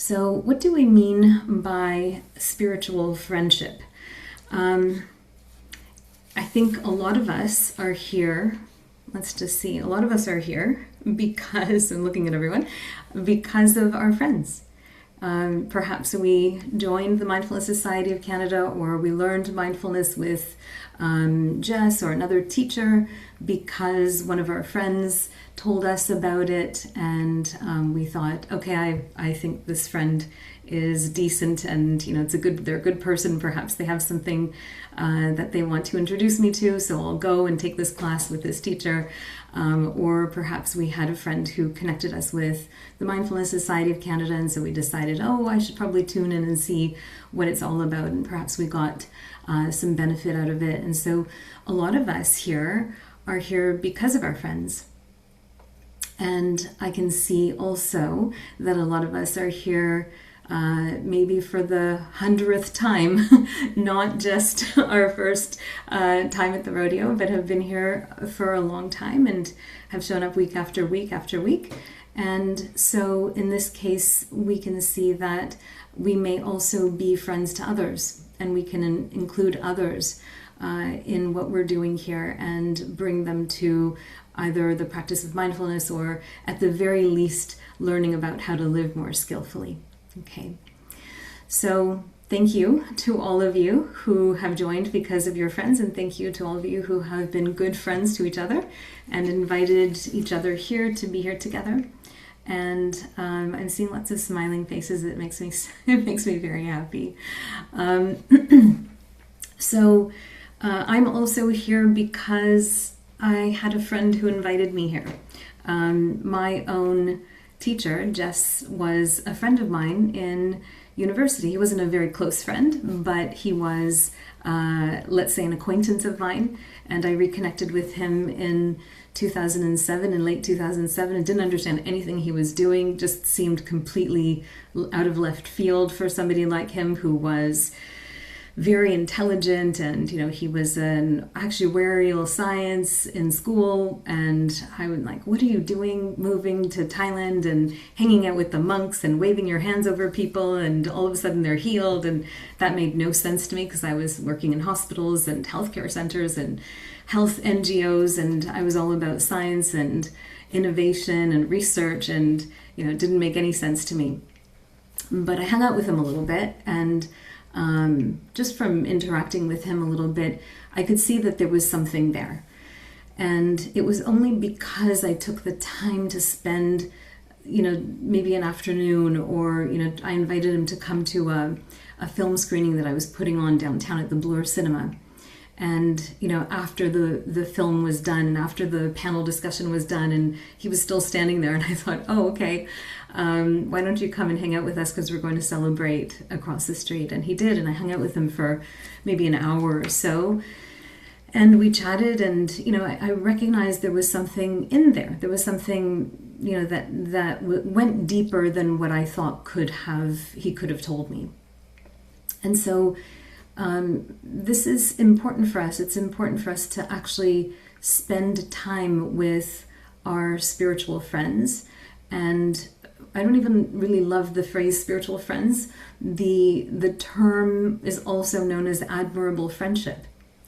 So what do we mean by spiritual friendship? I think a lot of us are here, let's just see, a lot of us are here because, I'm looking at everyone, because of our friends. Perhaps we joined the Mindfulness Society of Canada, or we learned mindfulness with Jess or another teacher because one of our friends told us about it, and we thought, okay, I think this friend is decent, and they're a good person. Perhaps they have something that they want to introduce me to, so I'll go and take this class with this teacher. Or perhaps we had a friend who connected us with the Mindfulness Society of Canada, and so we decided, I should probably tune in and see what it's all about, and perhaps we got some benefit out of it. And so a lot of us here are here because of our friends. And I can see also that a lot of us are here maybe for the 100th time, not just our first time at the rodeo, but have been here for a long time and have shown up week after week after week. And so in this case, we can see that we may also be friends to others, and we can include others in what we're doing here and bring them to either the practice of mindfulness, or at the very least learning about how to live more skillfully. Okay, so thank you to all of you who have joined because of your friends, and thank you to all of you who have been good friends to each other and invited each other here to be here together. And I'm seeing lots of smiling faces. It makes me very happy. So I'm also here because I had a friend who invited me here. My own teacher, Jess, was a friend of mine in university. He wasn't a very close friend, but he was, let's say, an acquaintance of mine. And I reconnected with him in 2007, in late 2007, and didn't understand anything he was doing. Just seemed completely out of left field for somebody like him, who was very intelligent, and he was an actuarial science in school, and I was like, what are you doing moving to Thailand and hanging out with the monks and waving your hands over people, and all of a sudden they're healed? And that made no sense to me, because I was working in hospitals and healthcare centers and health NGOs, and I was all about science and innovation and research, and it didn't make any sense to me. But I hung out with him a little bit, and just from interacting with him a little bit, I could see that there was something there. And it was only because I took the time to spend, maybe an afternoon, or, I invited him to come to a film screening that I was putting on downtown at the Bloor Cinema. And, after the film was done, and after the panel discussion was done, and he was still standing there, and I thought, okay, why don't you come and hang out with us, because we're going to celebrate across the street. And he did, and I hung out with him for maybe an hour or so, and we chatted, and I recognized there was something in there. There was something that went deeper than what I thought he could have told me. And so this is important for us. It's important for us to actually spend time with our spiritual friends. And I don't even really love the phrase spiritual friends. The term is also known as admirable friendship.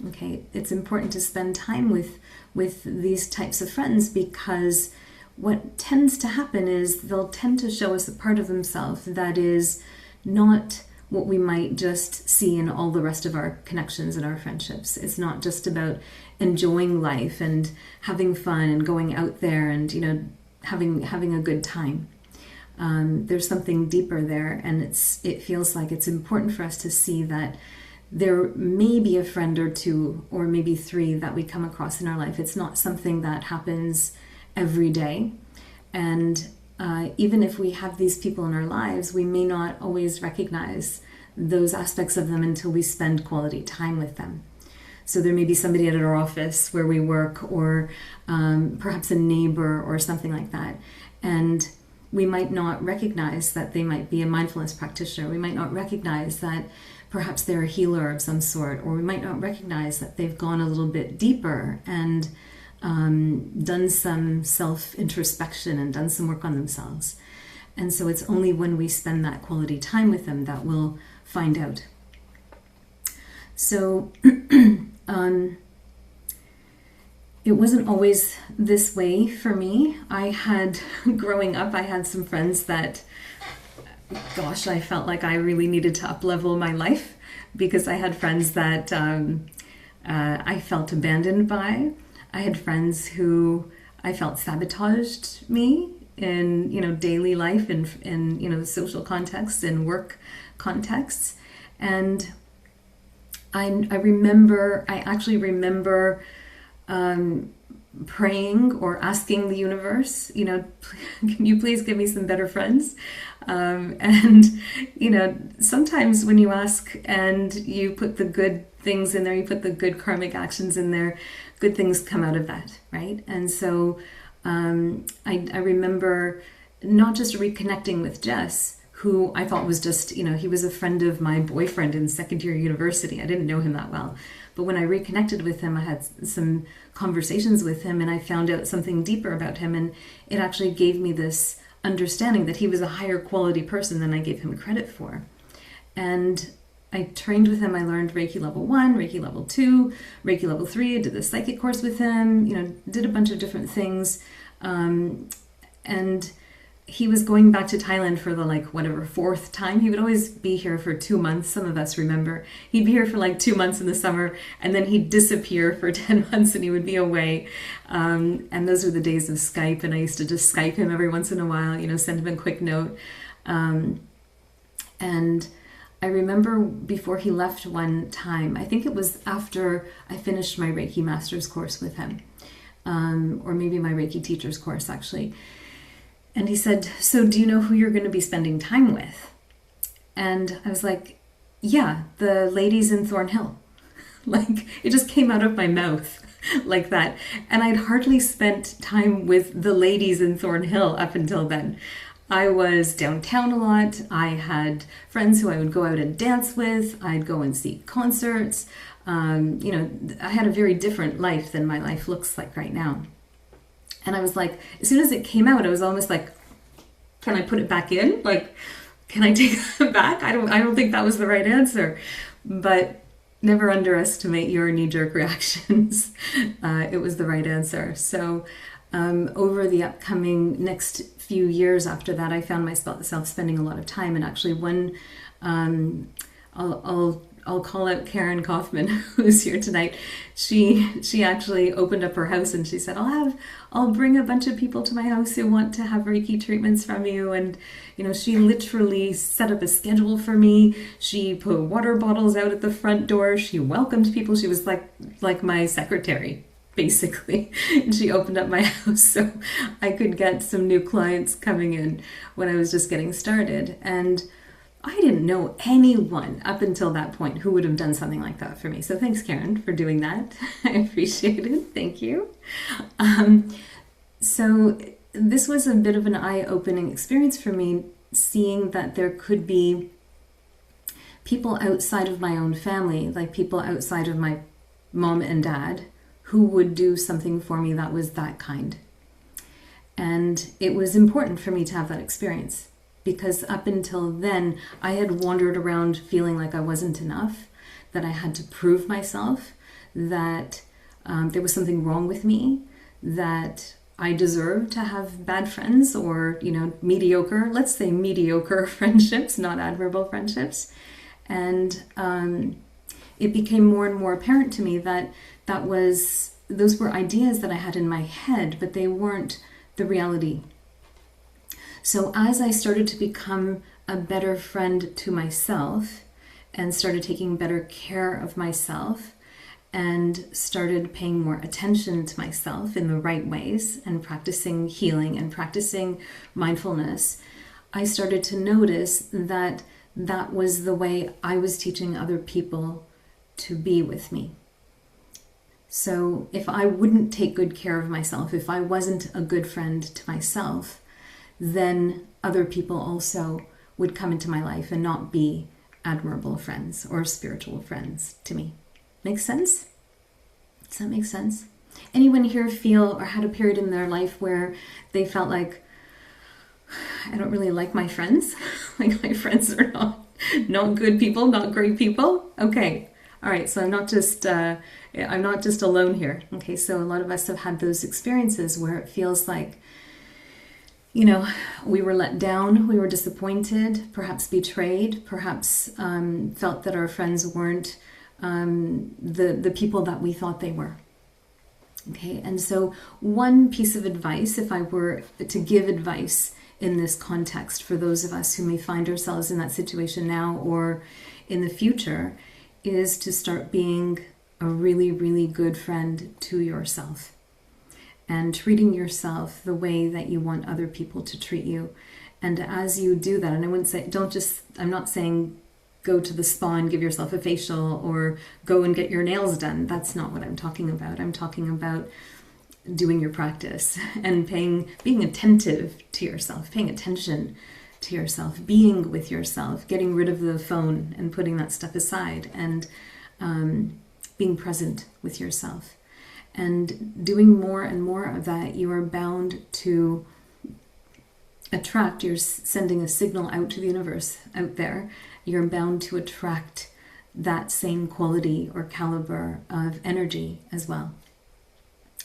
Okay, it's important to spend time with these types of friends, because what tends to happen is they'll tend to show us a part of themselves that is not what we might just see in all the rest of our connections and our friendships. It's not just about enjoying life and having fun and going out there and having a good time. There's something deeper there, and it feels like it's important for us to see that there may be a friend or two, or maybe three, that we come across in our life. It's not something that happens every day, and even if we have these people in our lives, we may not always recognize those aspects of them until we spend quality time with them. So there may be somebody at our office where we work, or perhaps a neighbor or something like that, and we might not recognize that they might be a mindfulness practitioner. We might not recognize that perhaps they're a healer of some sort, or we might not recognize that they've gone a little bit deeper and done some self-introspection and done some work on themselves. And so it's only when we spend that quality time with them that we'll find out. So it wasn't always this way for me. Growing up, I had some friends that, gosh, I felt like I really needed to up-level my life, because I had friends that I felt abandoned by. I had friends who I felt sabotaged me in, daily life, in social contexts, in work contexts. And I actually remember praying or asking the universe, can you please give me some better friends? And sometimes when you ask and you put the good things in there, you put the good karmic actions in there, good things come out of that, right? And so I remember not just reconnecting with Jess, who I thought was just, he was a friend of my boyfriend in second year university. I didn't know him that well. But when I reconnected with him, I had some conversations with him, and I found out something deeper about him. And it actually gave me this understanding that he was a higher quality person than I gave him credit for. And I trained with him. I learned Reiki level 1, Reiki level 2, Reiki level 3. I did the psychic course with him, did a bunch of different things. And he was going back to Thailand for the fourth time. He would always be here for 2 months. Some of us remember. He'd be here for 2 months in the summer, and then he'd disappear for 10 months and he would be away. And those were the days of Skype, and I used to just Skype him every once in a while, send him a quick note. And I remember before he left one time, I think it was after I finished my Reiki Master's course with him, or maybe my Reiki Teacher's course actually. And he said, so do you know who you're going to be spending time with? And I was like, yeah, the ladies in Thornhill. It just came out of my mouth like that. And I'd hardly spent time with the ladies in Thornhill up until then. I was downtown a lot. I had friends who I would go out and dance with. I'd go and see concerts. I had a very different life than my life looks like right now. And I was like, as soon as it came out, I was almost like, can I put it back in? Can I take it back? I don't think that was the right answer. But never underestimate your knee-jerk reactions. It was the right answer. So over the upcoming next few years after that, I found myself spending a lot of time. And actually I'll call out Karen Kaufman, who's here tonight. She actually opened up her house and she said, I'll bring a bunch of people to my house who want to have Reiki treatments from you. And, she literally set up a schedule for me. She put water bottles out at the front door. She welcomed people. She was like my secretary, basically. And she opened up my house so I could get some new clients coming in when I was just getting started. And I didn't know anyone up until that point who would have done something like that for me. So thanks, Karen, for doing that. I appreciate it. Thank you. So this was a bit of an eye-opening experience for me, seeing that there could be people outside of my own family, like people outside of my mom and dad, who would do something for me that was that kind. And it was important for me to have that experience, because up until then, I had wandered around feeling like I wasn't enough, that I had to prove myself, that there was something wrong with me, that I deserved to have bad friends or, mediocre, let's say mediocre friendships, not admirable friendships. And it became more and more apparent to me that those were ideas that I had in my head, but they weren't the reality. So as I started to become a better friend to myself and started taking better care of myself and started paying more attention to myself in the right ways and practicing healing and practicing mindfulness, I started to notice that that was the way I was teaching other people to be with me. So if I wouldn't take good care of myself, if I wasn't a good friend to myself, then other people also would come into my life and not be admirable friends or spiritual friends to me. Make sense? Does that make sense? Anyone here feel or had a period in their life where they felt like, I don't really like my friends. Like my friends are not good people, not great people. Okay. All right. So I'm not just alone here. Okay. So a lot of us have had those experiences where it feels like, we were let down, we were disappointed, perhaps betrayed, perhaps felt that our friends weren't the people that we thought they were. Okay, and so one piece of advice, if I were to give advice in this context for those of us who may find ourselves in that situation now or in the future, is to start being a really, really good friend to yourself and treating yourself the way that you want other people to treat you. And as you do that, and I wouldn't say, I'm not saying go to the spa and give yourself a facial or go and get your nails done. That's not what I'm talking about. I'm talking about doing your practice and being attentive to yourself, paying attention to yourself, being with yourself, getting rid of the phone and putting that stuff aside, and being present with yourself. And doing more and more of that, you are bound to attract, you're sending a signal out to the universe out there, you're bound to attract that same quality or caliber of energy as well.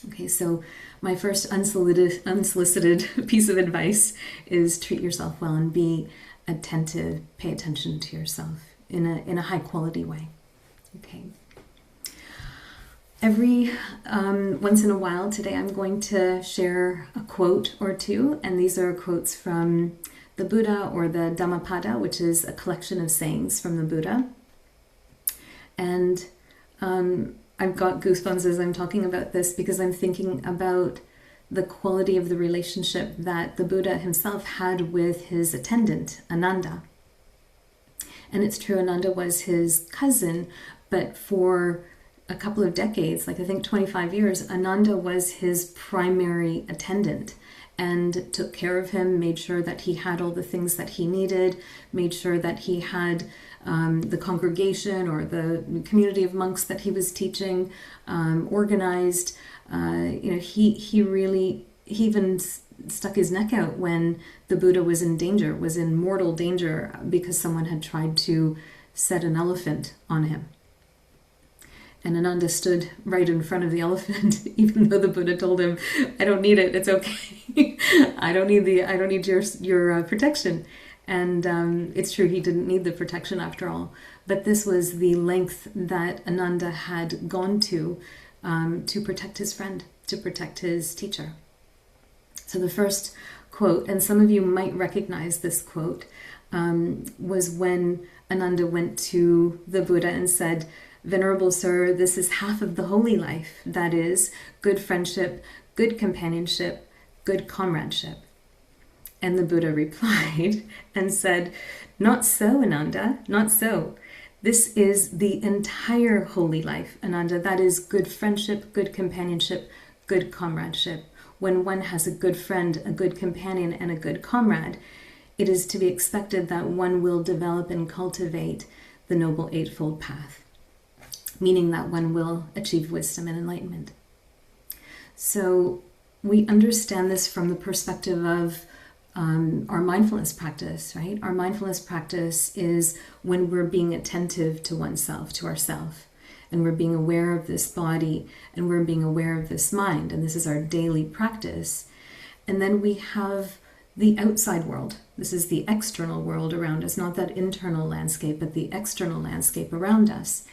Okay, so my first unsolicited piece of advice is treat yourself well and be attentive, pay attention to yourself in a high quality way. Okay. Every once in a while today I'm going to share a quote or two, and these are quotes from the Buddha or the Dhammapada, which is a collection of sayings from the Buddha. And I've got goosebumps as I'm talking about this because I'm thinking about the quality of the relationship that the Buddha himself had with his attendant, Ananda. And it's true, Ananda was his cousin, but for a couple of decades, like I think 25 years, Ananda was his primary attendant and took care of him, made sure that he had all the things that he needed, made sure that he had the congregation or the community of monks that he was teaching organized. He even stuck his neck out when the Buddha was in danger, was in mortal danger because someone had tried to set an elephant on him. And Ananda stood right in front of the elephant, even though the Buddha told him, "I don't need it. It's okay. I don't need your protection." And it's true, he didn't need the protection after all. But this was the length that Ananda had gone to protect his friend, to protect his teacher. So the first quote, and some of you might recognize this quote, was when Ananda went to the Buddha and said, "Venerable Sir, this is half of the holy life. That is, good friendship, good companionship, good comradeship." And the Buddha replied and said, "Not so, Ananda, not so. This is the entire holy life, Ananda. That is good friendship, good companionship, good comradeship. When one has a good friend, a good companion, and a good comrade, it is to be expected that one will develop and cultivate the Noble Eightfold Path, meaning that one will achieve wisdom and enlightenment." So we understand this from the perspective of our mindfulness practice, right? Our mindfulness practice is when we're being attentive to oneself, to ourself, and we're being aware of this body, and we're being aware of this mind, and this is our daily practice. And then we have the outside world. This is the external world around us, not that internal landscape, but the external landscape around us.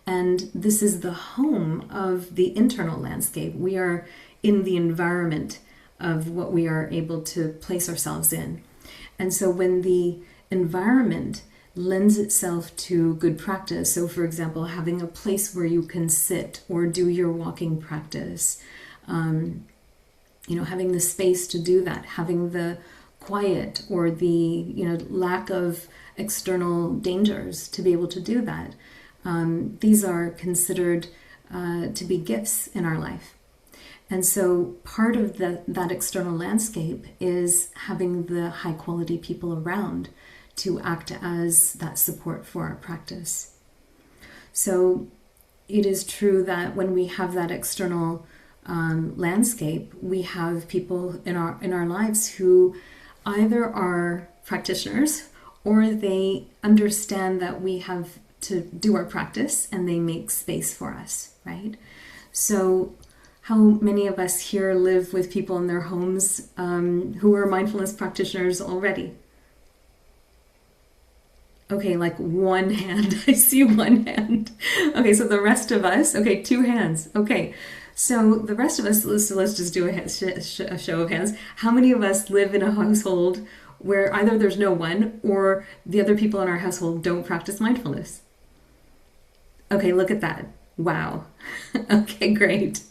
And this is the home of the internal landscape. We are in the environment of what we are able to place ourselves in. And so when the environment lends itself to good practice, so for example, having a place where you can sit or do your walking practice, having the space to do that, having the quiet or the lack of external dangers to be able to do that. These are considered to be gifts in our life. And so part of that external landscape is having the high quality people around to act as that support for our practice. So it is true that when we have that external landscape, we have people in our lives who either are practitioners or they understand that we have to do our practice and they make space for us, right? So how many of us here live with people in their homes who are mindfulness practitioners already? Okay, like one hand. I see one hand. Okay, so the rest of us, okay, two hands. Okay, so the rest of us, so let's just do a show of hands. How many of us live in a household where either there's no one or the other people in our household don't practice mindfulness? Okay, look at that. Wow. Okay, great.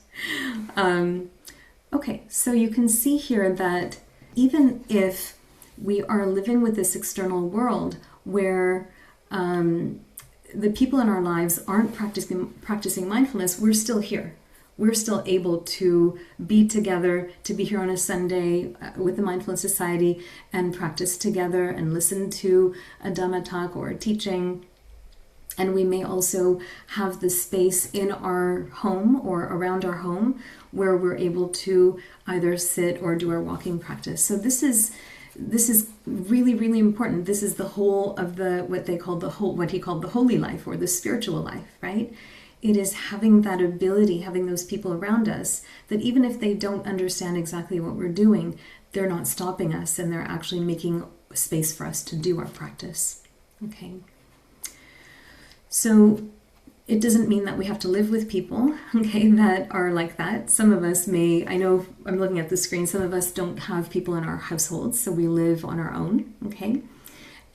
Okay, so you can see here that even if we are living with this external world where the people in our lives aren't practicing mindfulness, we're still here. We're still able to be together, to be here on a Sunday with the Mindfulness Society and practice together and listen to a Dhamma talk or a teaching. And we may also have the space in our home or around our home where we're able to either sit or do our walking practice. So this is really, really important. This is the whole of what he called the holy life or the spiritual life, right? It is having that ability, having those people around us that even if they don't understand exactly what we're doing, they're not stopping us and they're actually making space for us to do our practice. Okay. So it doesn't mean that we have to live with people, okay, that are like that. Some of us may, I know I'm looking at the screen, some of us don't have people in our households, so we live on our own, okay?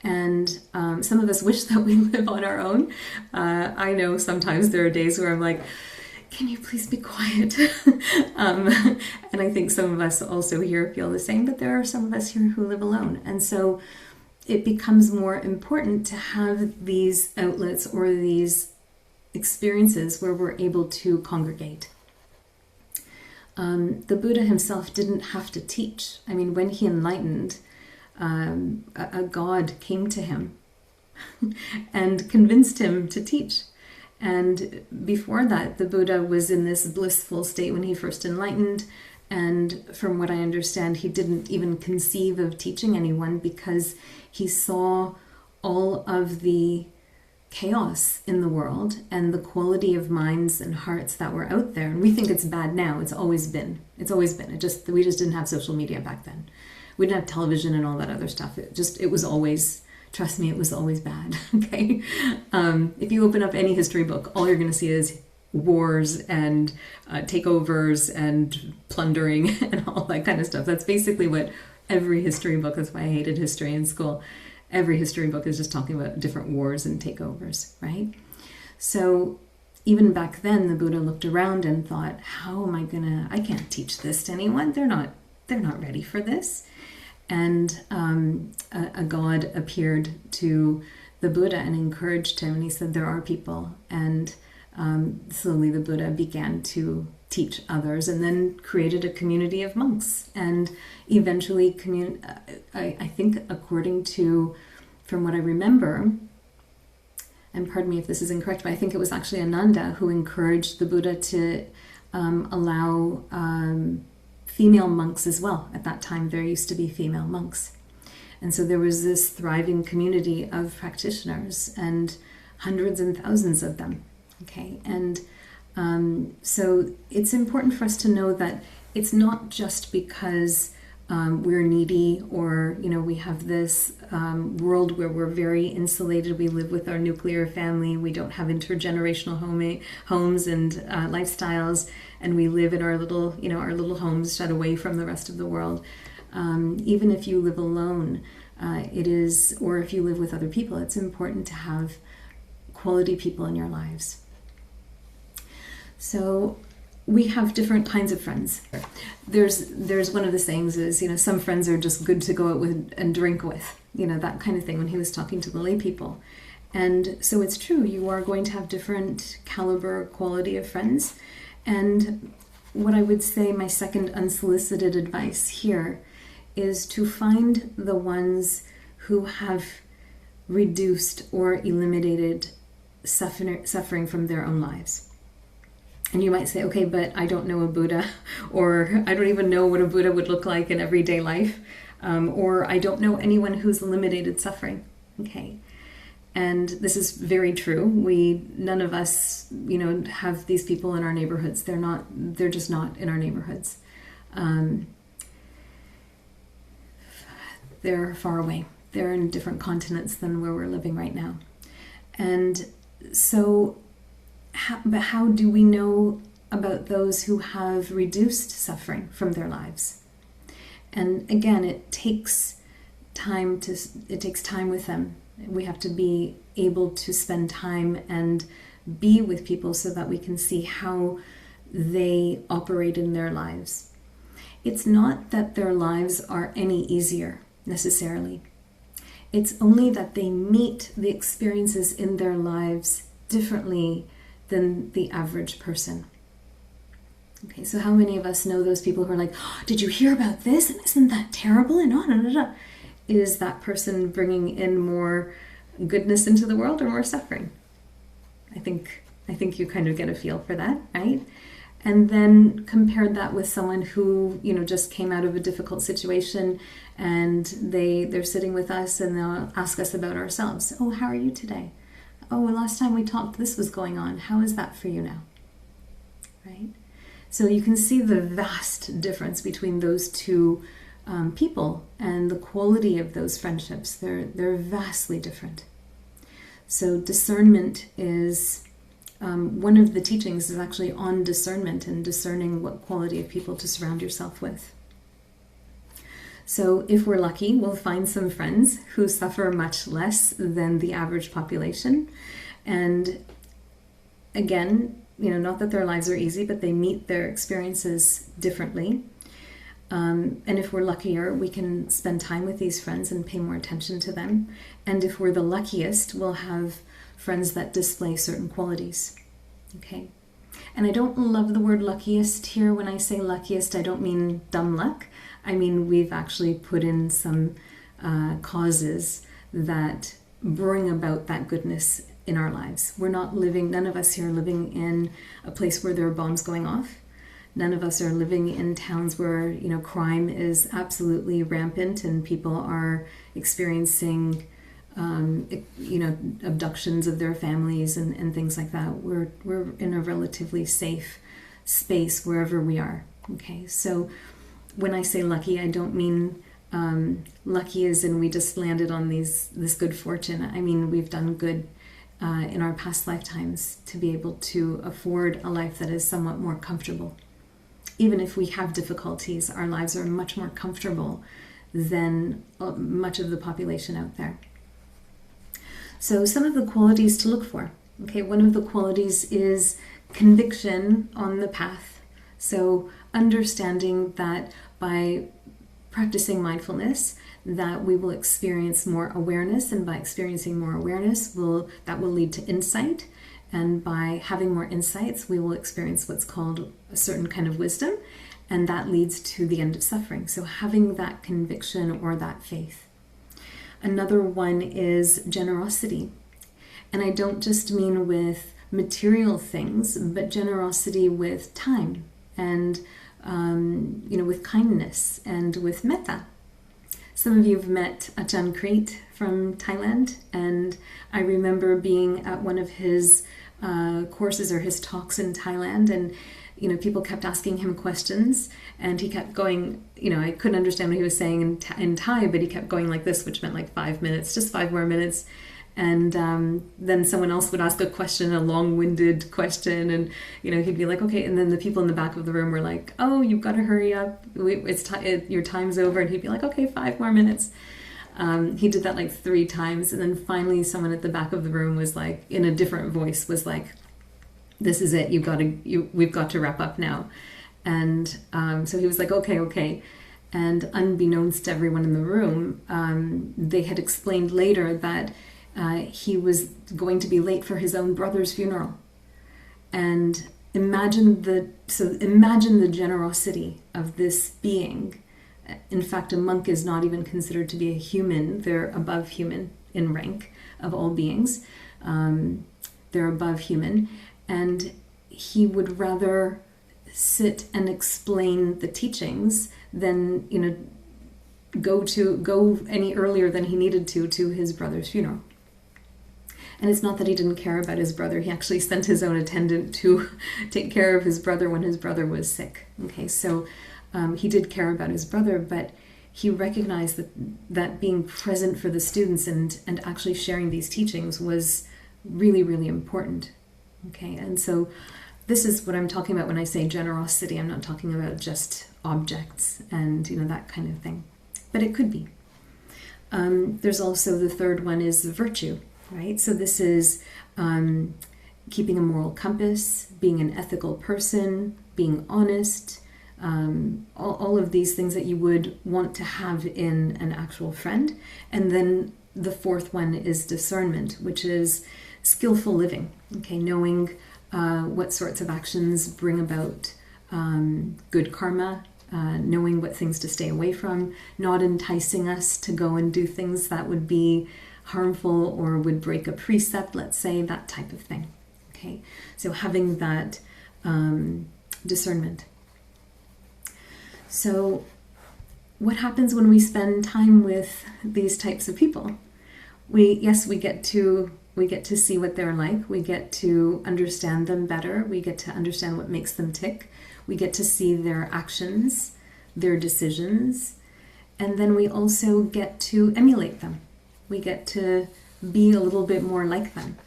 And some of us wish that we live on our own. I know sometimes there are days where I'm like, can you please be quiet? And I think some of us also here feel the same, but there are some of us here who live alone. And so it becomes more important to have these outlets or these experiences where we're able to congregate. The Buddha himself didn't have to teach. I mean, when he enlightened, a god came to him and convinced him to teach. And before that, the Buddha was in this blissful state when he first enlightened. And from what I understand, he didn't even conceive of teaching anyone because he saw all of the chaos in the world and the quality of minds and hearts that were out there. And we think it's bad now. It's always been. We just didn't have social media back then. We didn't have television and all that other stuff. It was always, trust me, it was always bad. Okay. If you open up any history book, all you're going to see is wars and takeovers and plundering and all that kind of stuff. That's basically what every history book, that's why I hated history in school. Every history book is just talking about different wars and takeovers, right? So even back then, the Buddha looked around and thought, how am I can't teach this to anyone. They're not ready for this. And a god appeared to the Buddha and encouraged him. And he said, there are people. And slowly the Buddha began to teach others and then created a community of monks. And eventually, I think according to, from what I remember, and pardon me if this is incorrect, but I think it was actually Ananda who encouraged the Buddha to allow female monks as well. At that time, there used to be female monks. And so there was this thriving community of practitioners and hundreds and thousands of them. Okay, and so it's important for us to know that it's not just because we're needy or, we have this world where we're very insulated. We live with our nuclear family. We don't have intergenerational homes and lifestyles, and we live in our little homes shut away from the rest of the world. Even if you live alone, or if you live with other people, it's important to have quality people in your lives. So we have different kinds of friends. There's one of the sayings is, some friends are just good to go out with and drink with, that kind of thing when he was talking to the lay people. And so it's true, you are going to have different caliber, quality of friends. And what I would say, my second unsolicited advice here is to find the ones who have reduced or eliminated suffering from their own lives. And you might say, okay, but I don't know a Buddha, or I don't even know what a Buddha would look like in everyday life. or I don't know anyone who's eliminated suffering. Okay. And this is very true. None of us, have these people in our neighborhoods. They're just not in our neighborhoods. They're far away. They're in different continents than where we're living right now. And so, how do we know about those who have reduced suffering from their lives? And again, it takes time with them. We have to be able to spend time and be with people so that we can see how they operate in their lives. It's not that their lives are any easier necessarily. It's only that they meet the experiences in their lives differently than the average person. Okay, so how many of us know those people who are like, oh, did you hear about this? And isn't that terrible? And Is that person bringing in more goodness into the world or more suffering? I think you kind of get a feel for that, right? And then compare that with someone who, just came out of a difficult situation, and they're sitting with us and they'll ask us about ourselves. Oh, how are you today? Oh, well, last time we talked, this was going on. How is that for you now? Right? So you can see the vast difference between those two people and the quality of those friendships. They're vastly different. So discernment is one of the teachings is actually on discernment and discerning what quality of people to surround yourself with. So if we're lucky, we'll find some friends who suffer much less than the average population. And again, not that their lives are easy, but they meet their experiences differently. And if we're luckier, we can spend time with these friends and pay more attention to them. And if we're the luckiest, we'll have friends that display certain qualities. Okay? And I don't love the word luckiest here. When I say luckiest, I don't mean dumb luck. I mean, we've actually put in some causes that bring about that goodness in our lives. None of us here are living in a place where there are bombs going off. None of us are living in towns where, crime is absolutely rampant and people are experiencing, abductions of their families and things like that. We're in a relatively safe space wherever we are. Okay, so when I say lucky, I don't mean lucky as in we just landed on this good fortune. I mean, we've done good in our past lifetimes to be able to afford a life that is somewhat more comfortable. Even if we have difficulties, our lives are much more comfortable than much of the population out there. So some of the qualities to look for. Okay, one of the qualities is conviction on the path. So understanding that by practicing mindfulness, that we will experience more awareness, and by experiencing more awareness, that will lead to insight. And by having more insights, we will experience what's called a certain kind of wisdom, and that leads to the end of suffering. So having that conviction or that faith. Another one is generosity. And I don't just mean with material things, but generosity with time and, with kindness and with metta. Some of you have met Ajahn Crete from Thailand, and I remember being at one of his courses or his talks in Thailand, and people kept asking him questions, and he kept going, I couldn't understand what he was saying in Thai, but he kept going like this, which meant like 5 minutes, just 5 more minutes. And then someone else would ask a question, a long-winded question, and he'd be like, okay. And then the people in the back of the room were like, oh, you've got to hurry up. Your time's over. And he'd be like, okay, 5 more minutes. He did that like 3 times, and then finally someone at the back of the room was like, in a different voice, was like, this is it. We've got to wrap up now. And so he was like, okay. And unbeknownst to everyone in the room, they had explained later that he was going to be late for his own brother's funeral. And imagine the generosity of this being. In fact, a monk is not even considered to be a human. They're above human in rank of all beings. They're above human. And he would rather sit and explain the teachings than, go any earlier than he needed to his brother's funeral. And it's not that he didn't care about his brother. He actually sent his own attendant to take care of his brother when his brother was sick. Okay, so he did care about his brother, but he recognized that being present for the students and actually sharing these teachings was really, really important. Okay, and so this is what I'm talking about when I say generosity. I'm not talking about just objects and that kind of thing, but it could be. There's also the third one is virtue, right? So this is keeping a moral compass, being an ethical person, being honest, all of these things that you would want to have in an actual friend. And then the fourth one is discernment, which is skillful living, okay, knowing what sorts of actions bring about good karma, knowing what things to stay away from, not enticing us to go and do things that would be harmful or would break a precept, let's say, that type of thing. Okay, so having that discernment. So what happens when we spend time with these types of people? We get to see what they're like. We get to understand them better. We get to understand what makes them tick. We get to see their actions, their decisions, and then we also get to emulate them. We get to be a little bit more like them.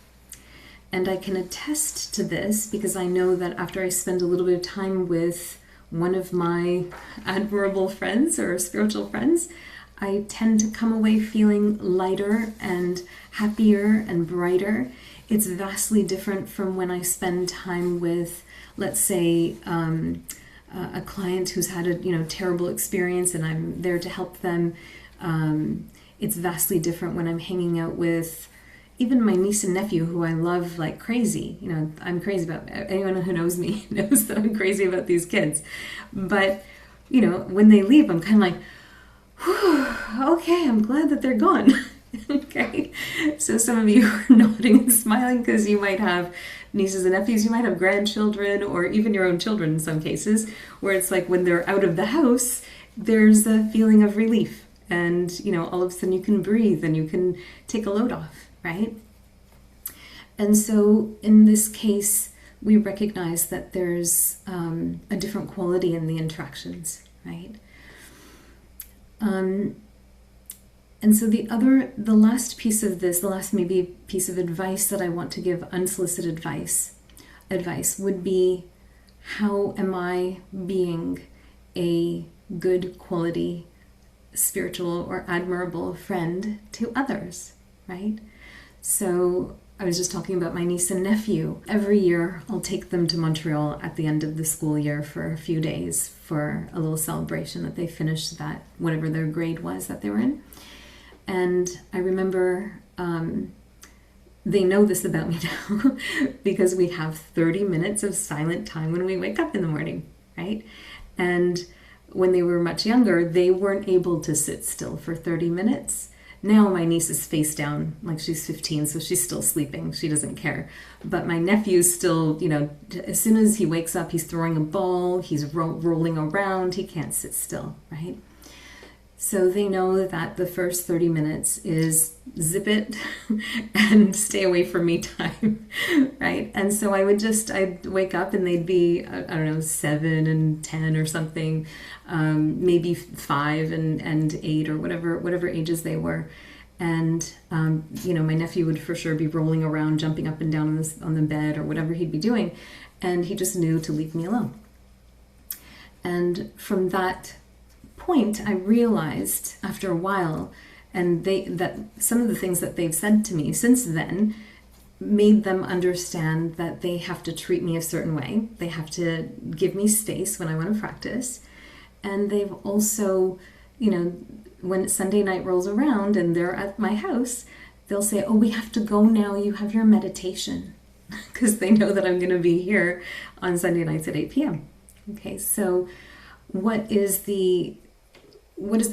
And I can attest to this because I know that after I spend a little bit of time with one of my admirable friends or spiritual friends, I tend to come away feeling lighter and happier and brighter. It's vastly different from when I spend time with, let's say, a client who's had a terrible experience and I'm there to help them. It's vastly different when I'm hanging out with even my niece and nephew, who I love like crazy. I'm crazy about, anyone who knows me knows that I'm crazy about these kids. But, when they leave, I'm kind of like, whew, okay, I'm glad that they're gone. Okay. So some of you are nodding and smiling because you might have nieces and nephews, you might have grandchildren, or even your own children in some cases, where it's like when they're out of the house, there's a feeling of relief. And, all of a sudden you can breathe and you can take a load off, right? And so in this case, we recognize that there's a different quality in the interactions, right? And so the last piece of this, the last maybe piece of advice that I want to give, unsolicited advice would be, how am I being a good quality spiritual or admirable friend to others, right? So I was just talking about my niece and nephew. Every year I'll take them to Montreal at the end of the school year for a few days for a little celebration that they finished that, whatever their grade was that they were in. And I remember, they know this about me now because we have 30 minutes of silent time when we wake up in the morning, right? And when they were much younger, they weren't able to sit still for 30 minutes. Now my niece is face down, like she's 15, so she's still sleeping. She doesn't care. But my nephew's still, as soon as he wakes up, he's throwing a ball, he's rolling around, he can't sit still, right? So they know that the first 30 minutes is zip it and stay away from me time, right? And so I'd wake up and they'd be, 7 and 10 or something, maybe 5 and 8 or whatever ages they were. And, my nephew would for sure be rolling around, jumping up and down on the bed or whatever he'd be doing. And he just knew to leave me alone. And from that point, I realized after a while, and that some of the things that they've said to me since then made them understand that they have to treat me a certain way. They have to give me space when I want to practice. And they've also, when Sunday night rolls around and they're at my house, they'll say, oh, we have to go now. You have your meditation. Because they know that I'm going to be here on Sunday nights at 8 p.m. Okay, so what is the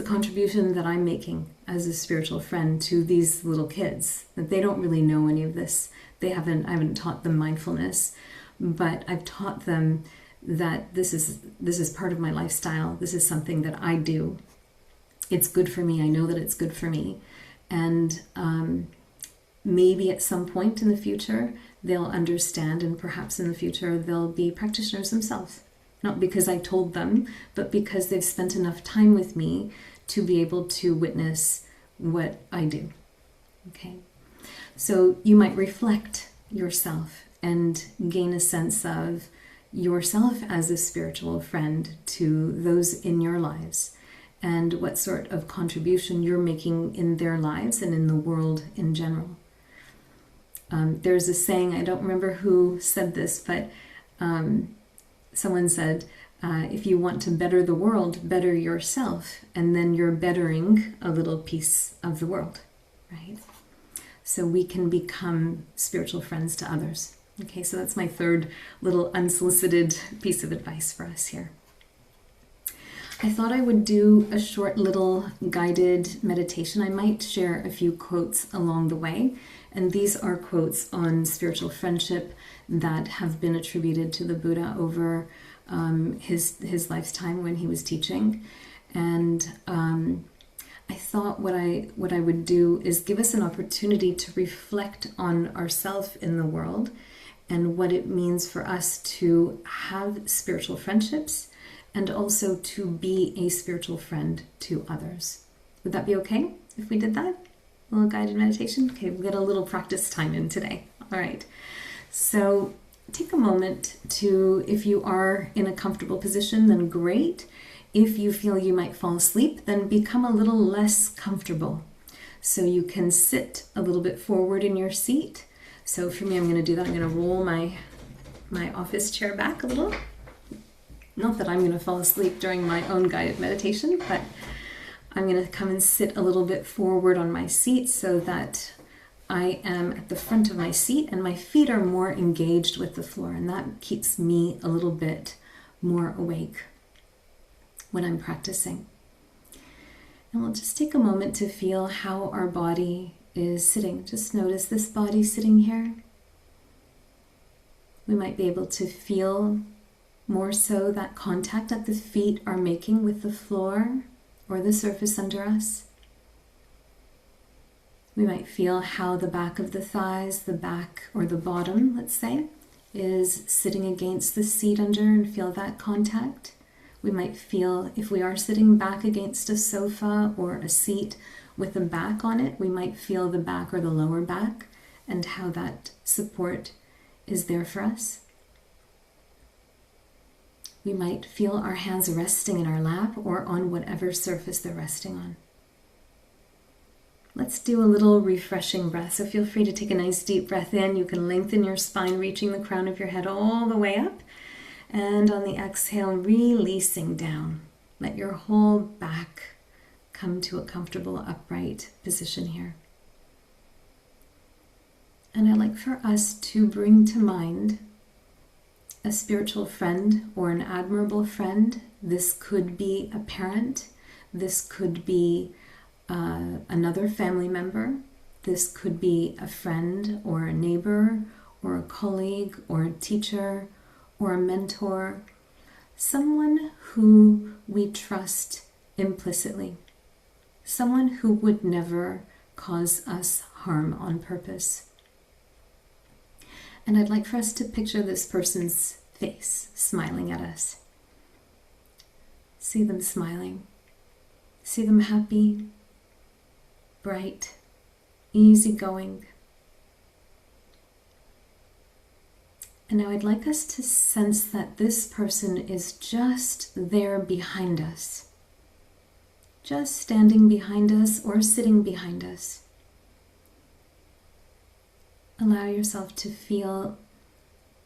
contribution that I'm making as a spiritual friend to these little kids? That they don't really know any of this. I haven't taught them mindfulness, but I've taught them that this is part of my lifestyle. This is something that I do. it's good for me. I know that it's good for me. And maybe at some point in the future, they'll understand, and perhaps in the future, they'll be practitioners themselves. Not because I told them, but because they've spent enough time with me to be able to witness what I do. Okay? So you might reflect yourself and gain a sense of yourself as a spiritual friend to those in your lives, and what sort of contribution you're making in their lives and in the world in general. There's a saying, I don't remember who said this, but someone said, if you want to better the world, better yourself, and then you're bettering a little piece of the world, right? So we can become spiritual friends to others. Okay, so that's my third little unsolicited piece of advice for us here. I thought I would do a short little guided meditation. I might share a few quotes along the way, and these are quotes on spiritual friendship that have been attributed to the Buddha over his lifetime when he was teaching. And I thought what I would do is give us an opportunity to reflect on ourselves in the world and what it means for us to have spiritual friendships, and also to be a spiritual friend to others. Would that be okay if we did that? A little guided meditation? Okay, we'll get a little practice time in today. All right. So take a moment to, if you are in a comfortable position, then great. If you feel you might fall asleep, then become a little less comfortable. So you can sit a little bit forward in your seat. So for me, I'm going to do that. I'm going to roll my office chair back a little. Not that I'm going to fall asleep during my own guided meditation, but I'm going to come and sit a little bit forward on my seat so that I am at the front of my seat and my feet are more engaged with the floor, and that keeps me a little bit more awake when I'm practicing. And we'll just take a moment to feel how our body is sitting. Just notice this body sitting here. We might be able to feel more so that contact that the feet are making with the floor or the surface under us. We might feel how the back of the thighs, the back or the bottom, let's say, is sitting against the seat under, and feel that contact. We might feel, if we are sitting back against a sofa or a seat with a back on it, we might feel the back or the lower back and how that support is there for us. We might feel our hands resting in our lap or on whatever surface they're resting on. Let's do a little refreshing breath. So feel free to take a nice deep breath in. You can lengthen your spine, reaching the crown of your head all the way up. And on the exhale, releasing down. Let your whole back come to a comfortable upright position here. And I'd like for us to bring to mind a spiritual friend or an admirable friend. This could be a parent. This could be another family member. This could be a friend or a neighbor or a colleague or a teacher or a mentor. Someone who we trust implicitly. Someone who would never cause us harm on purpose. And I'd like for us to picture this person's face smiling at us. See them smiling. See them happy, bright, easygoing. And now I'd like us to sense that this person is just there behind us. Just standing behind us or sitting behind us. Allow yourself to feel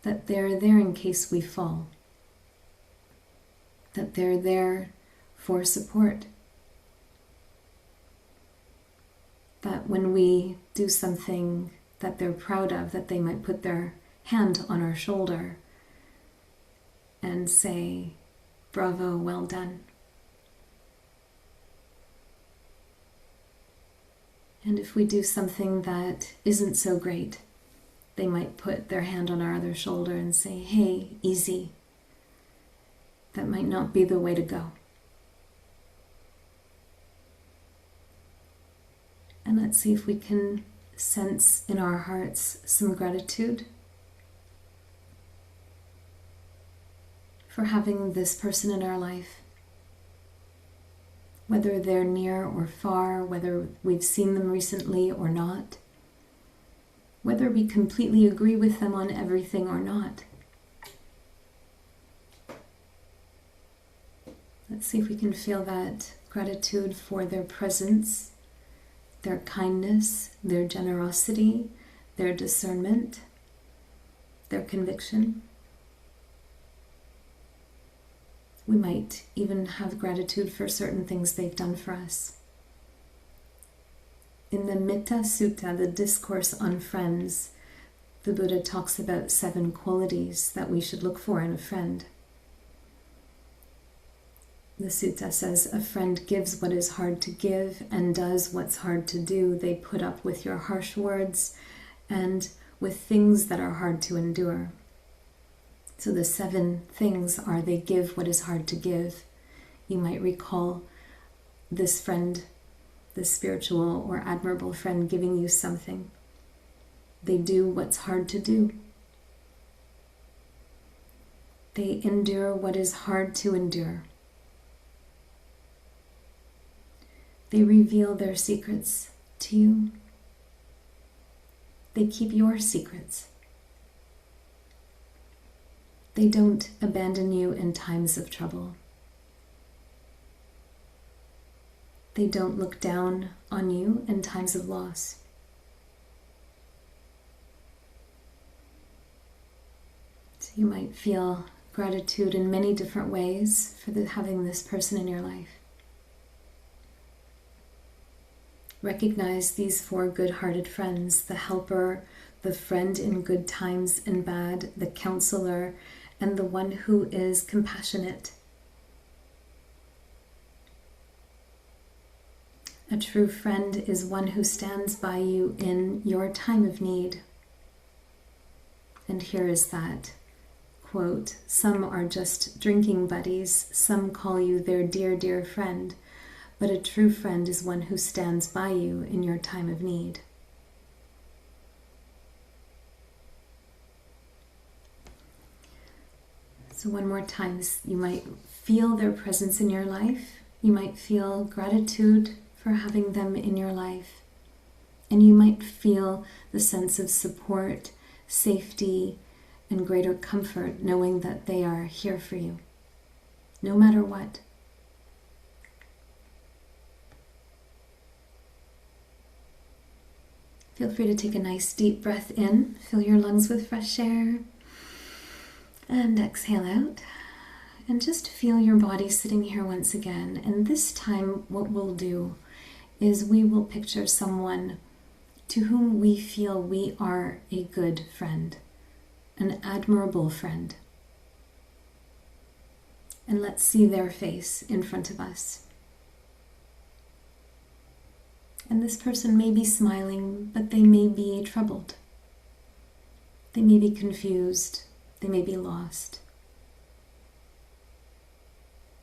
that they're there in case we fall. That they're there for support. That when we do something that they're proud of, that they might put their hand on our shoulder and say, "Bravo, well done." And if we do something that isn't so great, they might put their hand on our other shoulder and say, "Hey, easy. That might not be the way to go." And let's see if we can sense in our hearts some gratitude for having this person in our life. Whether they're near or far, whether we've seen them recently or not, whether we completely agree with them on everything or not. Let's see if we can feel that gratitude for their presence, their kindness, their generosity, their discernment, their conviction. We might even have gratitude for certain things they've done for us. In the Metta Sutta, the discourse on friends, the Buddha talks about 7 qualities that we should look for in a friend. The sutta says, a friend gives what is hard to give and does what's hard to do. They put up with your harsh words and with things that are hard to endure. So the 7 things are: they give what is hard to give. You might recall this friend, this spiritual or admirable friend, giving you something. They do what's hard to do. They endure what is hard to endure. They reveal their secrets to you. They keep your secrets. They don't abandon you in times of trouble. They don't look down on you in times of loss. So you might feel gratitude in many different ways for having this person in your life. Recognize these 4 good-hearted friends: the helper, the friend in good times and bad, the counselor, and the one who is compassionate. A true friend is one who stands by you in your time of need. And here is that quote: some are just drinking buddies, some call you their dear, dear friend, but a true friend is one who stands by you in your time of need. So one more time, you might feel their presence in your life. You might feel gratitude for having them in your life. And you might feel the sense of support, safety, and greater comfort knowing that they are here for you, no matter what. Feel free to take a nice deep breath in, fill your lungs with fresh air, and exhale out. And just feel your body sitting here once again. And this time what we'll do is we will picture someone to whom we feel we are a good friend, an admirable friend. And let's see their face in front of us. And this person may be smiling, but they may be troubled. They may be confused. They may be lost.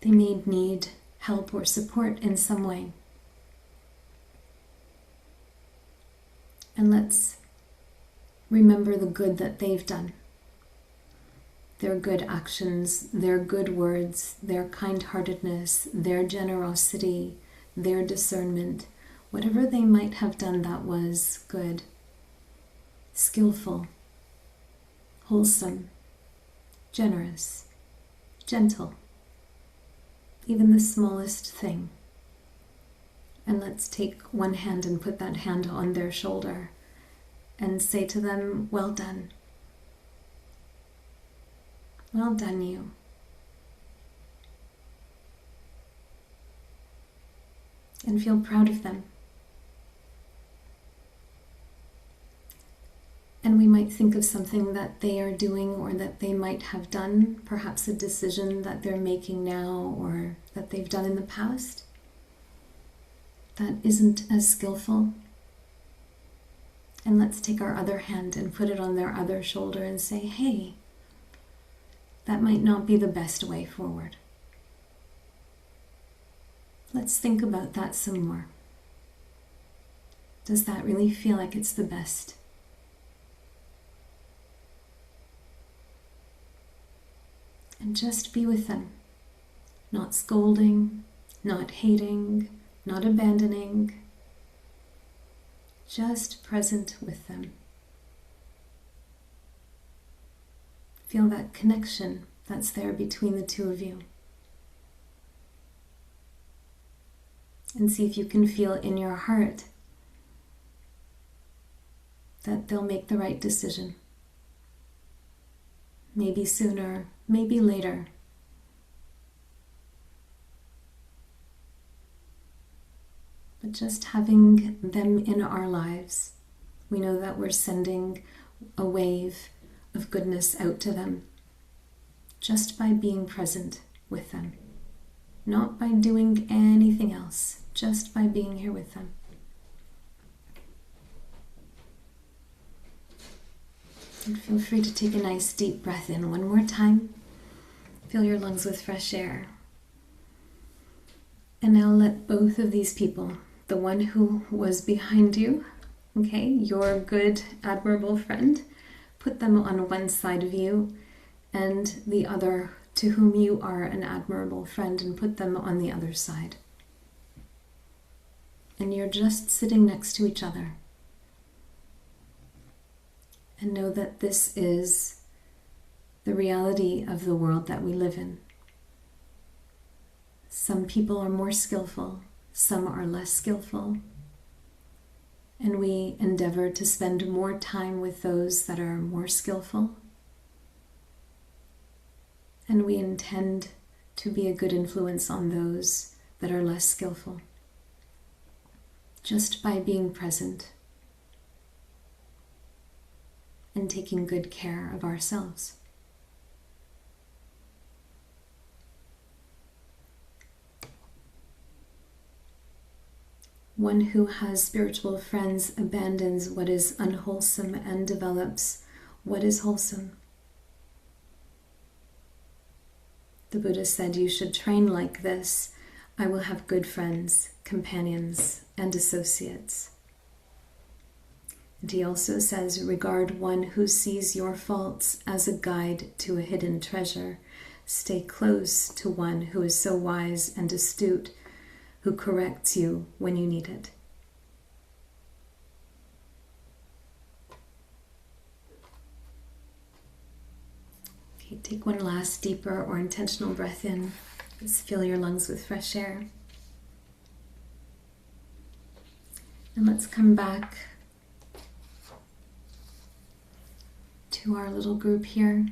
They may need help or support in some way. And let's remember the good that they've done. Their good actions, their good words, their kind-heartedness, their generosity, their discernment, whatever they might have done that was good, skillful, wholesome, generous, gentle, even the smallest thing. And let's take one hand and put that hand on their shoulder and say to them, well done. Well done, you. And feel proud of them. And we might think of something that they are doing or that they might have done, perhaps a decision that they're making now or that they've done in the past that isn't as skillful. And let's take our other hand and put it on their other shoulder and say, hey, that might not be the best way forward. Let's think about that some more. Does that really feel like it's the best? And just be with them, not scolding, not hating, not abandoning, just present with them. Feel that connection that's there between the two of you. And see if you can feel in your heart that they'll make the right decision. Maybe sooner, maybe later. But just having them in our lives, we know that we're sending a wave of goodness out to them just by being present with them. Not by doing anything else, just by being here with them. And feel free to take a nice deep breath in one more time. Fill your lungs with fresh air. And now let both of these people, the one who was behind you, okay, your good, admirable friend, put them on one side of you, and the other to whom you are an admirable friend, and put them on the other side. And you're just sitting next to each other. And know that this is the reality of the world that we live in. Some people are more skillful, some are less skillful. And we endeavor to spend more time with those that are more skillful. And we intend to be a good influence on those that are less skillful. Just by being present and taking good care of ourselves. One who has spiritual friends abandons what is unwholesome and develops what is wholesome. The Buddha said, "You should train like this. I will have good friends, companions, and associates." And he also says, "Regard one who sees your faults as a guide to a hidden treasure. Stay close to one who is so wise and astute, who corrects you when you need it." Okay, take one last deeper or intentional breath in. Let's fill your lungs with fresh air. And let's come back to our little group here.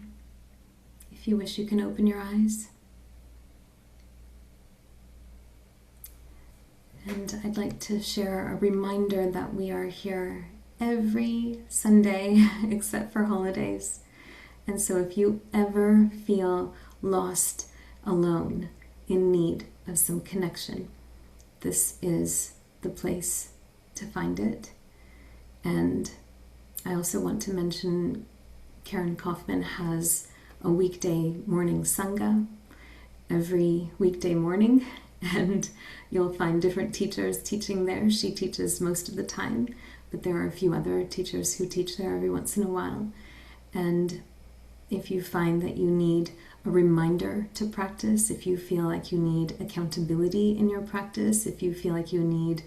If you wish, you can open your eyes. And I'd like to share a reminder that we are here every Sunday except for holidays. And so if you ever feel lost, alone, in need of some connection, this is the place to find it. And I also want to mention Karen Kaufman has a weekday morning Sangha every weekday morning, and you'll find different teachers teaching there. She teaches most of the time, but there are a few other teachers who teach there every once in a while. And if you find that you need a reminder to practice, if you feel like you need accountability in your practice, if you feel like you need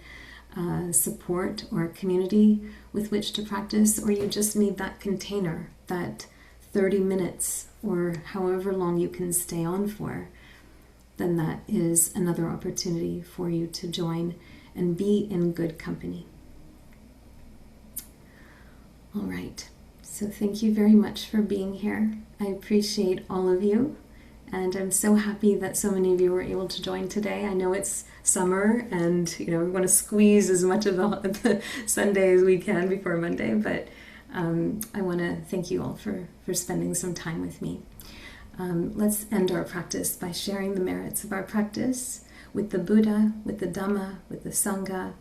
support or community with which to practice, or you just need that container, that 30 minutes or however long you can stay on for, then that is another opportunity for you to join and be in good company. All right, so thank you very much for being here. I appreciate all of you, and I'm so happy that so many of you were able to join today. I know it's summer, and we want to squeeze as much of the Sunday as we can before Monday, but I want to thank you all for spending some time with me. Let's end our practice by sharing the merits of our practice with the Buddha, with the Dhamma, with the Sangha,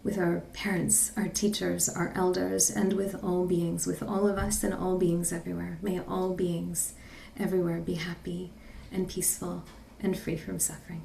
with our parents, our teachers, our elders, and with all beings, with all of us and all beings everywhere. May all beings everywhere be happy and peaceful and free from suffering.